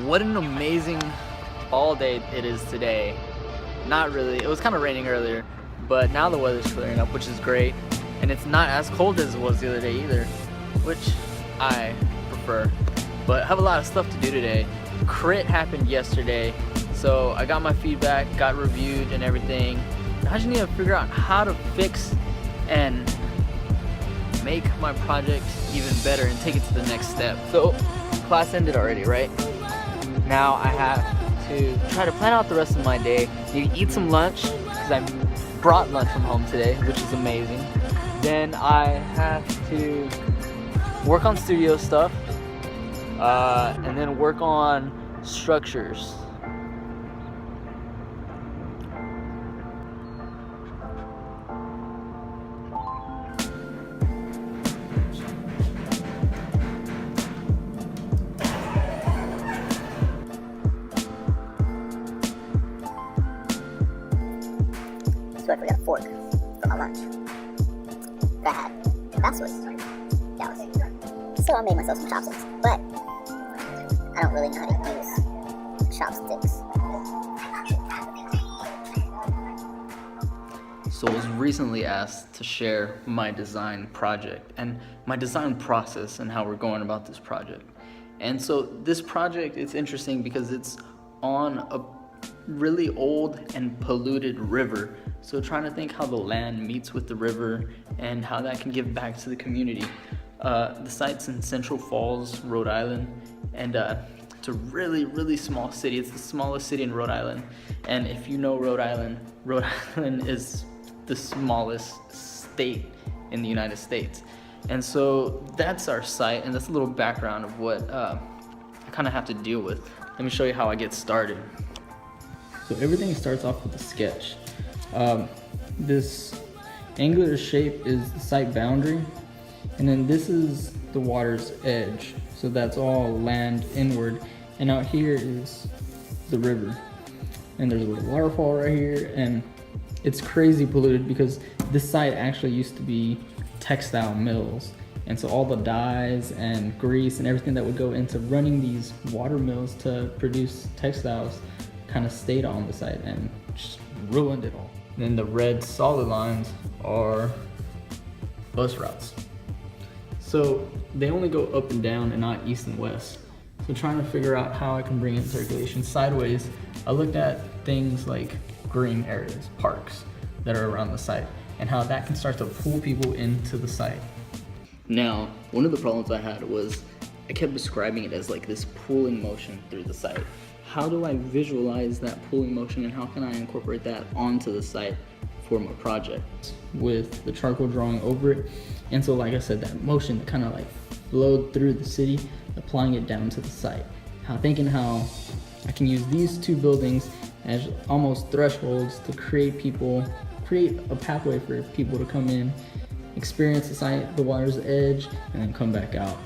What an amazing fall day it is today. Not really, it was kind of raining earlier, but now the weather's clearing up, which is great. And it's not as cold as it was the other day either, which I prefer. But I have a lot of stuff to do today. Crit happened yesterday, so I got my feedback, got reviewed and everything. I just need to figure out how to fix and make my project even better and take it to the next step. So class ended already, right? Now I have to try to plan out the rest of my day. Need to eat some lunch because I brought lunch from home today, which is amazing. Then I have to work on studio stuff and then work on structures. So I forgot a fork for my lunch. That was so I made myself some chopsticks, but I don't really know how to use chopsticks. So I was recently asked to share my design project and my design process and how we're going about this project. And so this project, it's interesting because it's on a really old and polluted river. So trying to think how the land meets with the river and how that can give back to the community. The site's in Central Falls, Rhode Island, and it's a really, really small city. It's the smallest city in Rhode Island. And if you know Rhode Island is the smallest state in the United States. And so that's our site, and that's a little background of what I kind of have to deal with. Let me show you how I get started. So everything starts off with a sketch. This angular shape is the site boundary, and then this is the water's edge. So that's all land inward, and out here is the river. And there's a little waterfall right here, and it's crazy polluted because this site actually used to be textile mills. And so all the dyes and grease and everything that would go into running these water mills to produce textiles kind of stayed on the site and just ruined it all. And then the red solid lines are bus routes. So they only go up and down and not east and west. So trying to figure out how I can bring in circulation sideways, I looked at things like green areas, parks that are around the site, and how that can start to pull people into the site. Now, one of the problems I had was I kept describing it as like this pulling motion through the site. How do I visualize that pulling motion, and how can I incorporate that onto the site for my project? With the charcoal drawing over it, and so like I said, that motion that kind of like flowed through the city, applying it down to the site. Thinking how I can use these two buildings as almost thresholds to create a pathway for people to come in, experience the site, the water's edge, and then come back out.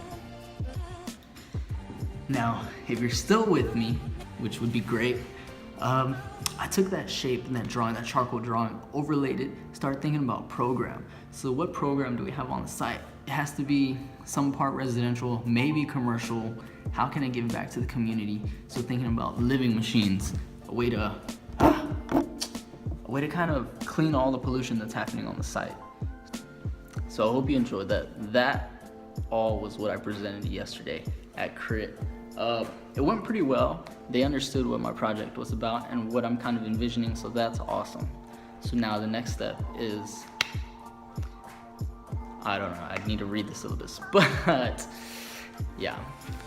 Now, if you're still with me, which would be great, I took that shape and that drawing, that charcoal drawing, overlaid it, started thinking about program. So what program do we have on the site? It has to be some part residential, maybe commercial. How can I give back to the community? So thinking about living machines, a way to kind of clean all the pollution that's happening on the site. So I hope you enjoyed that. That all was what I presented yesterday at Crit. It went pretty well. They understood what my project was about and what I'm kind of envisioning, so that's awesome. So now the next step is, I don't know, I need to read the syllabus, but yeah,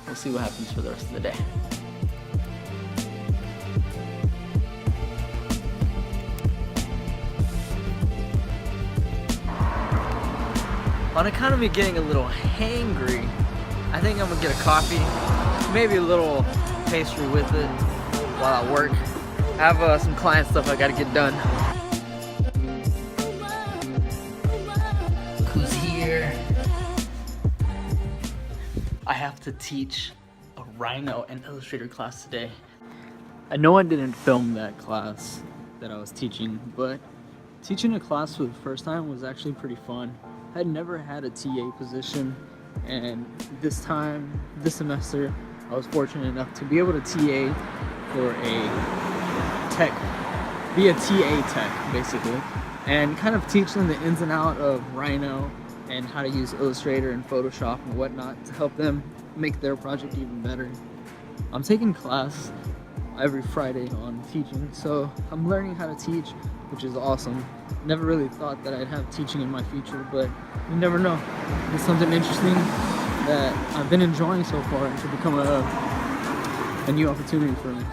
we'll see what happens for the rest of the day. I'm kind of be getting a little hangry. I think I'm gonna get a coffee, maybe a little pastry with it while I work. I have some client stuff I gotta get done. Look who's here. I have to teach a Rhino and Illustrator class today. I know I didn't film that class that I was teaching, but teaching a class for the first time was actually pretty fun. I had never had a TA position, and this semester I was fortunate enough to be able to TA for a tech, be a TA tech basically, and kind of teach them the ins and out of Rhino and how to use Illustrator and Photoshop and whatnot to help them make their project even better. I'm taking class every Friday on teaching, so I'm learning how to teach, which is awesome. Never really thought that I'd have teaching in my future, but you never know. It's something interesting that I've been enjoying so far, and should become a new opportunity for me.